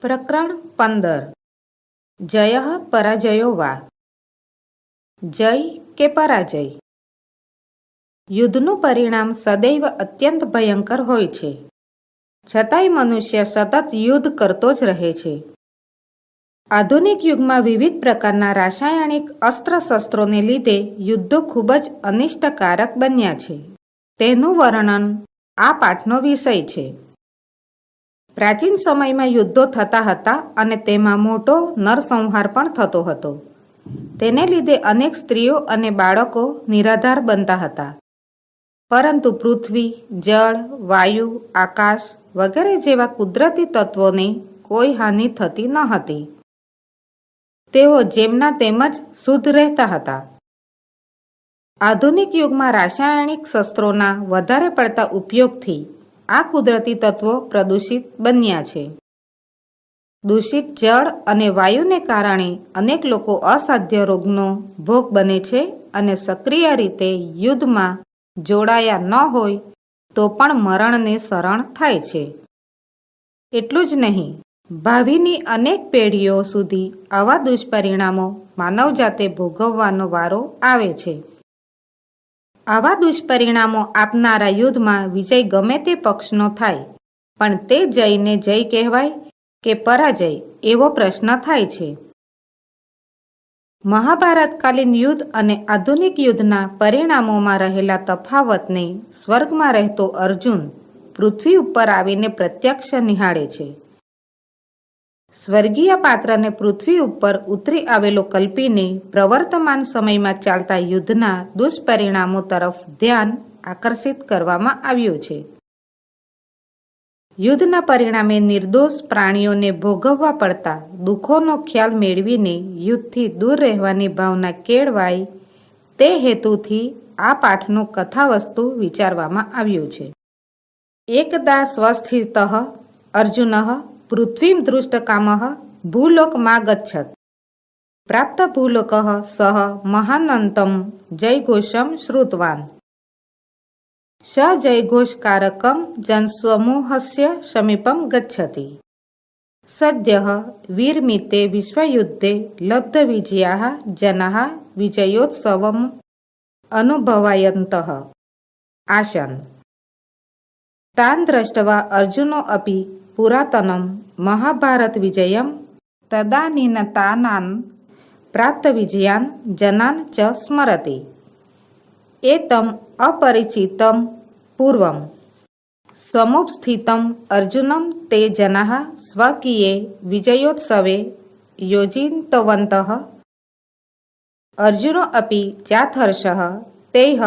પ્રકરણ 15 જય પરાજયો વા. જય કે પરાજય? યુદ્ધનું પરિણામ સદૈવ અત્યંત ભયંકર હોય છે, છતાંય મનુષ્ય સતત યુદ્ધ કરતો જ રહે છે. આધુનિક યુગમાં વિવિધ પ્રકારના રાસાયણિક અસ્ત્રશસ્ત્રોને લીધે યુદ્ધો ખૂબ જ અનિષ્ટકારક બન્યા છે. તેનું વર્ણન આ પાઠનો વિષય છે. પ્રાચીન સમયમાં યુદ્ધો થતા હતા અને તેમાં મોટો નરસંહાર પણ થતો હતો. તેને લીધે અનેક સ્ત્રીઓ અને બાળકો નિરાધાર બનતા હતા. પરંતુ પૃથ્વી, જળ, વાયુ, આકાશ વગેરે જેવા કુદરતી તત્વોને કોઈ હાનિ થતી ન હતી. તેઓ જેમના તેમ જ શુદ્ધ રહેતા હતા. આધુનિક યુગમાં રાસાયણિક શસ્ત્રોના વધારે પડતા ઉપયોગથી આ કુદરતી તત્વો પ્રદૂષિત બન્યા છે. દૂષિત જળ અને વાયુને કારણે અનેક લોકો અસાધ્ય રોગનો ભોગ બને છે અને સક્રિય રીતે યુદ્ધમાં જોડાયા ન હોય તો પણ મરણને શરણ થાય છે. એટલું જ નહીં, ભાવિની અનેક પેઢીઓ સુધી આવા દુષ્પરિણામો માનવજાતે ભોગવવાનો વારો આવે છે. આવા દુષ્પરિણામો આપનારા યુદ્ધમાં વિજય ગમે તે પક્ષનો થાય, પણ તે જયને જય કહેવાય કે પરાજય એવો પ્રશ્ન થાય છે. મહાભારતકાલીન યુદ્ધ અને આધુનિક યુદ્ધના પરિણામોમાં રહેલા તફાવતને સ્વર્ગમાં રહેતો અર્જુન પૃથ્વી ઉપર આવીને પ્રત્યક્ષ નિહાળે છે. સ્વર્ગીય પાત્રને પૃથ્વી ઉપર ઉતરી આવેલો કલ્પીને પ્રવર્તમાન સમયમાં ચાલતા યુદ્ધના દુષ્પરિણામો તરફ ધ્યાન આકર્ષિત કરવામાં આવ્યું છે. યુદ્ધના પરિણામે નિર્દોષ પ્રાણીઓને ભોગવવા પડતા દુઃખોનો ખ્યાલ મેળવીને યુદ્ધથી દૂર રહેવાની ભાવના કેળવાય તે હેતુથી આ પાઠનું કથાવસ્તુ વિચારવામાં આવ્યું છે. એકદા સ્વસ્થિત અર્જુન પૃથ્વીમ દૃષ્ટકામઃ ભૂલોકમાં ગચ્છત. પ્રાપ્ત ભૂલોક સહ મહાનંતમ જયઘોષમ શ્રુતવાન. સ જયઘોષકારકમ જનસ્વમૂહસ્ય સમીપમ ગચ્છતિ. સદ્યઃ વીરમિતે વિશ્વયુદ્ધે લબ્ધ વિજયાઃ જનાઃ વિજયોત્સવમ અનુભવાયन्तઃ આસન. તાન દ્રષ્ટવા અર્જુનો અપી પુરાતનમ મહાભારત વિજયમ તદાનીનતાનાન પ્રાપ્ત વિજયાન જનાન ચ સ્મરતિ. એતમ અપરિચિતમ પૂર્વમ સમુપસ્થિતમ અર્જુનમ તે જનાઃ સ્વકીયે વિજયોત્સવે યોજિતવन्तઃ. અર્જુનો અપી ચાથર્ષઃ તૈઃ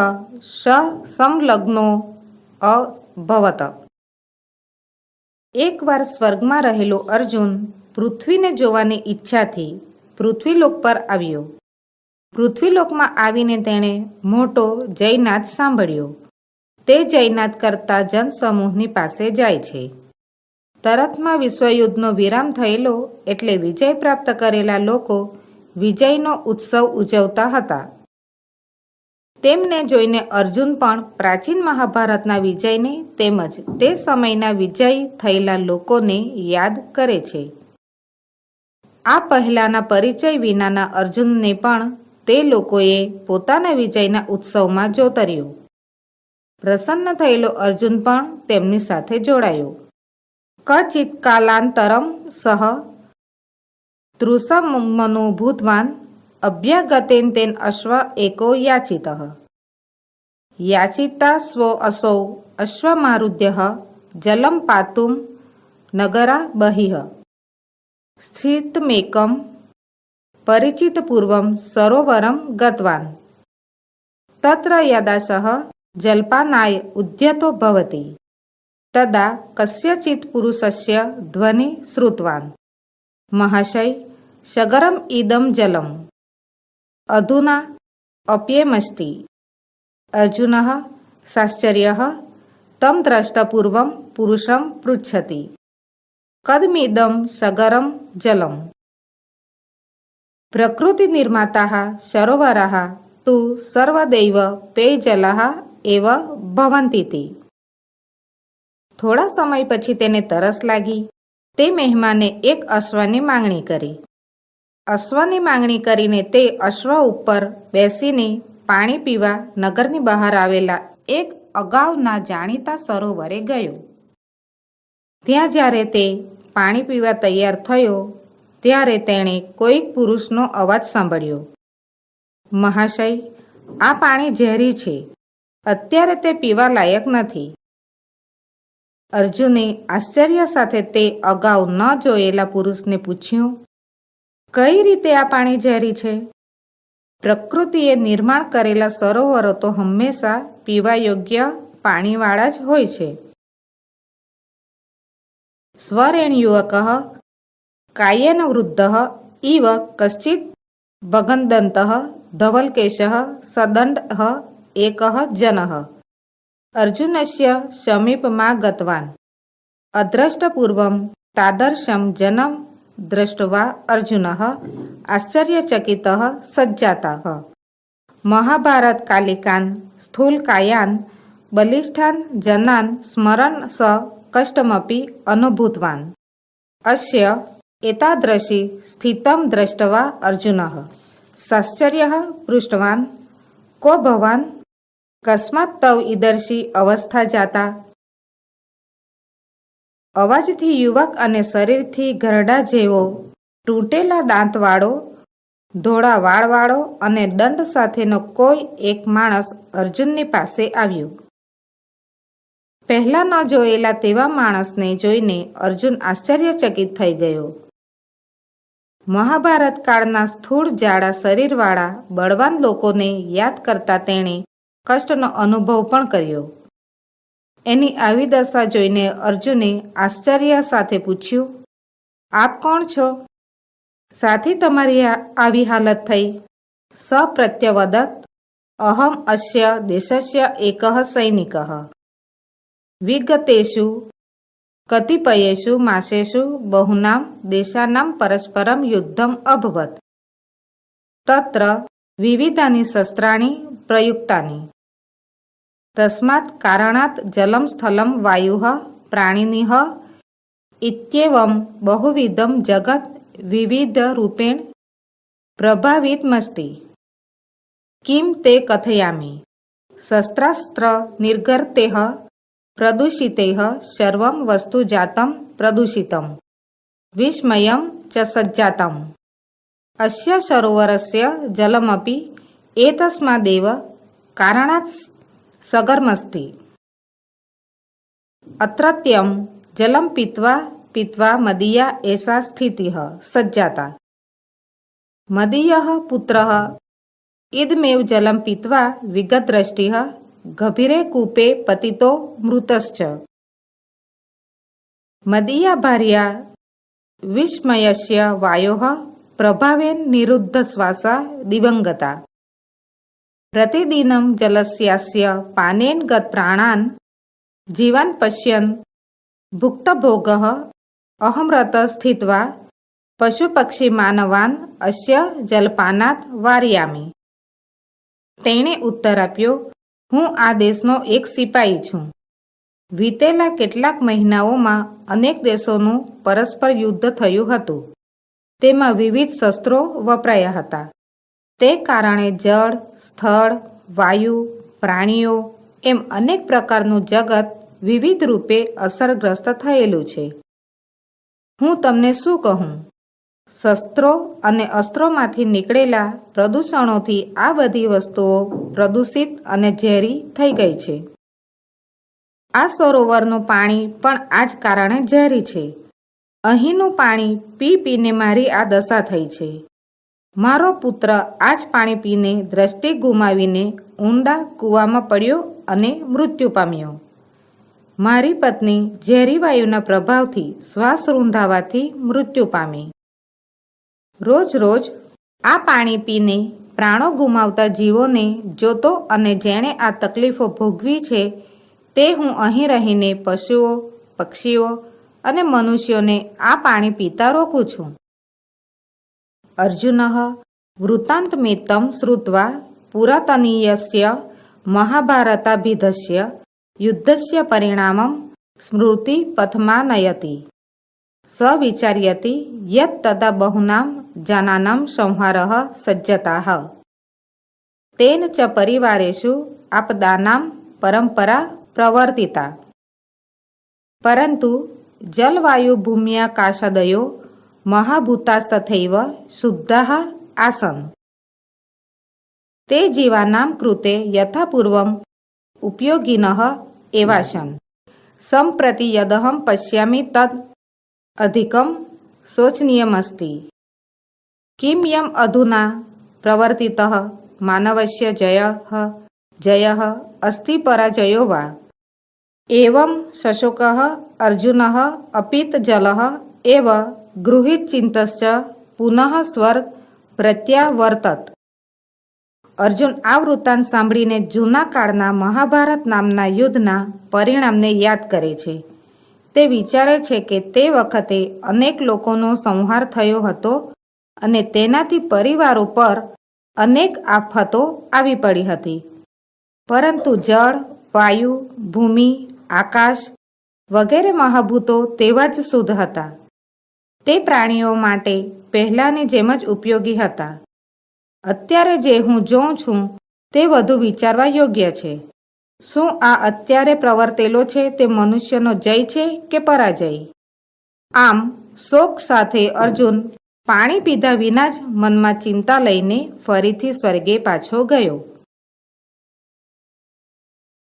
સંલગ્નો અભવત. એકવાર સ્વર્ગમાં રહેલો અર્જુન પૃથ્વીને જોવાની ઈચ્છાથી પૃથ્વીલોક પર આવ્યો. પૃથ્વીલોકમાં આવીને તેણે મોટો જયનાદ સાંભળ્યો. તે જયનાદ કરતા જનસમૂહની પાસે જાય છે. તરતમાં વિશ્વયુદ્ધનો વિરામ થયેલો એટલે વિજય પ્રાપ્ત કરેલા લોકો વિજયનો ઉત્સવ ઉજવતા હતા. તેમને જોઈને અર્જુન પણ પ્રાચીન મહાભારતના વિજયને તેમજ તે સમયના વિજય થયેલા લોકોને યાદ કરે છે. આ પહેલાના પરિચય વિનાના અર્જુનને પણ તે લોકોએ પોતાના વિજયના ઉત્સવમાં જોતર્યો. પ્રસન્ન થયેલો અર્જુન પણ તેમની સાથે જોડાયો. કચિત કાલાંતરમ સહ તૃષમનો ભૂતવાન અભ્યાગતેન તેન અશ્વ એકો યાચિતઃ. યાચિતા સ્વો અસૌ અશ્વમારુધ્યઃ જલમ પાતુમ નગરા બહિઃ સ્થિતમેકમ પરિચિતપૂર્વમ સરોવરમ ગતવાન. તત્ર યદાસઃ જલપાનાય ઉદ્યતો ભવતિ તદા કસ્યચિત પુરુષસ્ય ધ્વનિ શ્રુતવાન. મહાશય સગરમ ઇદમ જલમ અધુના અપ્યેમસ્તિ. અર્જુનઃ સાશ્ચર્યઃ તમ દ્રષ્ટપૂર્વમ પુરુષમ પૃચ્છતિ કદમિદમ સગરમ જલમ. પ્રકૃતિ નિર્માતાઃ સરોવરાઃ તુ સર્વદૈવ પેયજલાઃ એવ ભવન્તીતિ. થોડા સમય પછી તેને તરસ લાગી તે મહેમાને એક અશ્વની માંગણી કરી. અશ્વની માંગણી કરીને તે અશ્વ ઉપર બેસીને પાણી પીવા નગરની બહાર આવેલા એક અગાઉના જાણીતા સરોવરે ગયો. ત્યાં જ્યારે તે પાણી પીવા તૈયાર થયો ત્યારે તેણે કોઈક પુરુષનો અવાજ સાંભળ્યો. મહાશય, આ પાણી ઝેરી છે. અત્યારે તે પીવા લાયક નથી. અર્જુને આશ્ચર્ય સાથે તે અગાઉ ન જોયેલા પુરુષને પૂછ્યું, કઈ રીતે આ પાણી ઝેરી છે? પ્રકૃતિએ નિર્માણ કરેલા સરોવરો તો હંમેશા પીવા યોગ્ય પાણીવાળા જ હોય છે. સ્વરેણયુવક કાયેન વૃદ્ધ ઇવ કશ્ચિત ભગંદંત ધવલકેશ સદંડ એક જનઃ અર્જુનસ્ય સમીપમાં ગતવાન અદ્રષ્ટપૂર્વમ તાદર્શમ જનમ દ્રષ્ટવા અર્જુન આશ્ચર્યચકિત સજ્જાતઃ મહાભારત કાલિકાન સ્થૂલકાયાન બલિષ્ઠાન જનાન સ્મરન સ કષ્ટમપી અનુભૂતવાન અસ્ય એતાદૃશી સ્થિતમ દ્રષ્ટવા અર્જુનઃ સાશ્ચર્યઃ પૃષ્ટવાન કો ભવાન કસ્માત તવ ઈદર્શી અવસ્થા જાતા. અવાજથી યુવક અને શરીરથી ઘરડા જેવો, તૂટેલા દાંતવાળો, ધોળા વાળવાળો અને દંડ સાથેનો કોઈ એક માણસ અર્જુનની પાસે આવ્યો. પહેલા ન જોયેલા તેવા માણસને જોઈને અર્જુન આશ્ચર્યચકિત થઈ ગયો. મહાભારત કાળના સ્થૂળ જાડા શરીરવાળા બળવાન લોકોને યાદ કરતા તેણે કષ્ટનો અનુભવ પણ કર્યો. એની આવી દશા જોઈને અર્જુને આશ્ચર્ય સાથે પૂછ્યું, આપ કોણ છો? સાથી તમારી આવી હાલત થઈ? સપ્રત્યવદત અહમ અસ્ય દેશસ્ય એકઃ સૈનિકઃ વિગતેષુ કતિપયેષુ માસેષુ બહુનામ દેશાનામ પરસ્પરમ યુદ્ધમ અભવત તત્ર વિવિધાની શસ્ત્રાણી પ્રયુક્તાની તસ્માત કારણાત જલમ સ્થલમ વાયુઃ પ્રાણિનઃ ઇત્યેવમ બહુવિધમ જગત વિવિધ રૂપેણ પ્રભાવિતમસ્તિ. કિમ તે કથયામિ શસ્ત્રાસ્ત્ર નિર્ગર્તેઃ પ્રદૂષિતૈઃ સર્વં વસ્તુ જાતમ પ્રદૂષિતમ વિસ્મયમ ચ સજ્જાતમ અસ્ય સરોવરસ્ય જલમપી એતસ્માદેવ કારણાત સગર્મસ્તિ. અત્રત્યમ જલમ પીત્વા પીત્વા મદીયા એષા સ્થિતિઃ સજ્જાતા. મદીયઃ પુત્રઃ ઇદમેવ જલમ પીત્વા વિગતદ્રષ્ટિઃ ગભીરે કૂપે પતિતો મૃતશ્ચ. મદીયા ભાર્યા વિસ્મયસ્ય વાયોઃ પ્રભાવેન નિરુદ્ધ શ્વાસા દિવંગતા. પ્રતિદિનમ જલસ્યાસ્ય પાનેન ગત પ્રાણાન જીવાન પશ્યન ભુક્તભોગઃ અહમરત સ્થિત્વા પશુપક્ષી માનવાન અસ્ય જલપાનાત વારયામિ. તેણે ઉત્તર આપ્યો, હું આ દેશનો એક સિપાહી છું. વીતેલા કેટલાક મહિનાઓમાં અનેક દેશોનું પરસ્પર યુદ્ધ થયું હતું. તેમાં વિવિધ શસ્ત્રો વપરાયા હતા. તે કારણે જળ, સ્થળ, વાયુ, પ્રાણીઓ એમ અનેક પ્રકારનું જગત વિવિધ રૂપે અસરગ્રસ્ત થયેલું છે. હું તમને શું કહું? શસ્ત્રો અને અસ્ત્રોમાંથી નીકળેલા પ્રદૂષણોથી આ બધી વસ્તુઓ પ્રદૂષિત અને ઝેરી થઈ ગઈ છે. આ સરોવરનું પાણી પણ આ જ કારણે ઝેરી છે. અહીંનું પાણી પી પીને મારી આ દશા થઈ છે. મારો પુત્ર આ જ પાણી પીને દ્રષ્ટિ ગુમાવીને ઊંડા કૂવામાં પડ્યો અને મૃત્યુ પામ્યો. મારી પત્ની ઝેરી વાયુના પ્રભાવથી શ્વાસ રૂંધાવાથી મૃત્યુ પામી. રોજ રોજ આ પાણી પીને પ્રાણો ગુમાવતા જીવોને જોતો અને જેણે આ તકલીફો ભોગવી છે તે હું અહીં રહીને પશુઓ, પક્ષીઓ અને મનુષ્યોને આ પાણી પીતા રોકું છું. અર્જુનઃ વૃત્તાંતમેત્તં શ્રુત્વા પુરાતનીયસ્ય મહાભારતાભિધસ્ય યુદ્ધસ્ય પરિણામં સ્મૃતિ પથમાનયતિ. સ વિચાર્યતિ યત તદા બહુનામ જનાનામ સંહારઃ સજ્જતાઃ તેન ચ પરિવારેષુ આપદાનામ પરંપરા પ્રવર્તિતા પરંતુ જલવાયુ ભૂમ્યાકાશાદયો મહાભૂતાસ્તથૈવ શુદ્ધાઃ આસન તે જીવાનામ કૃતે યથાપૂર્વમ ઉપયોગિનઃ એવાસન સંપ્રતિ યદહં પશ્યામિ તદ અધિકમ શોચનીયમસ્તિ કિમ યમ અધુના પ્રવર્તિતઃ માનવસ્ય જયઃ અસ્તિ પરાજયો વા એવં સશોકઃ અર્જુનઃ અપિત જલઃ એવ ગૃહીત ચિંતશ્ચ પુનઃ સ્વર્ગ પ્રત્યાવર્તત. અર્જુન આ વૃત્તાંત સાંભળીને જૂના કાળના મહાભારત નામના યુદ્ધના પરિણામને યાદ કરે છે. તે વિચારે છે કે તે વખતે અનેક લોકોનો સંહાર થયો હતો અને તેનાથી પરિવારો પર અનેક આફતો આવી પડી હતી. પરંતુ જળ, વાયુ, ભૂમિ, આકાશ વગેરે મહાભૂતો તેવા જ શુદ્ધ હતા. તે પ્રાણીઓ માટે પહેલાંની જેમ જ ઉપયોગી હતા. અત્યારે જે હું જોઉં છું તે વધુ વિચારવા યોગ્ય છે. શું આ અત્યારે પ્રવર્તેલો છે તે મનુષ્યનો જય છે કે પરાજય? આમ શોક સાથે અર્જુન પાણી પીધા વિના જ મનમાં ચિંતા લઈને ફરીથી સ્વર્ગે પાછો ગયો.